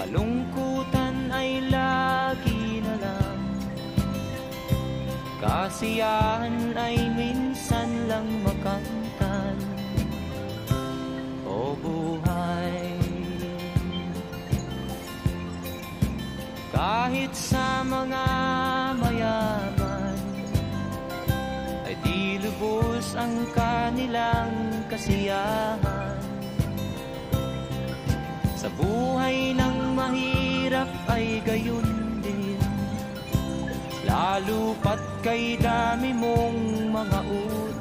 kalungkutan ay lagi na lang, kasiyahan ay minsan lang makamtan. O buhay, kahit sa mga mayaman ay di lubos ang kanilang kasiyahan. Sa buhay ng mahirap ay gayon din, lalo pat kay dami mong mga utang.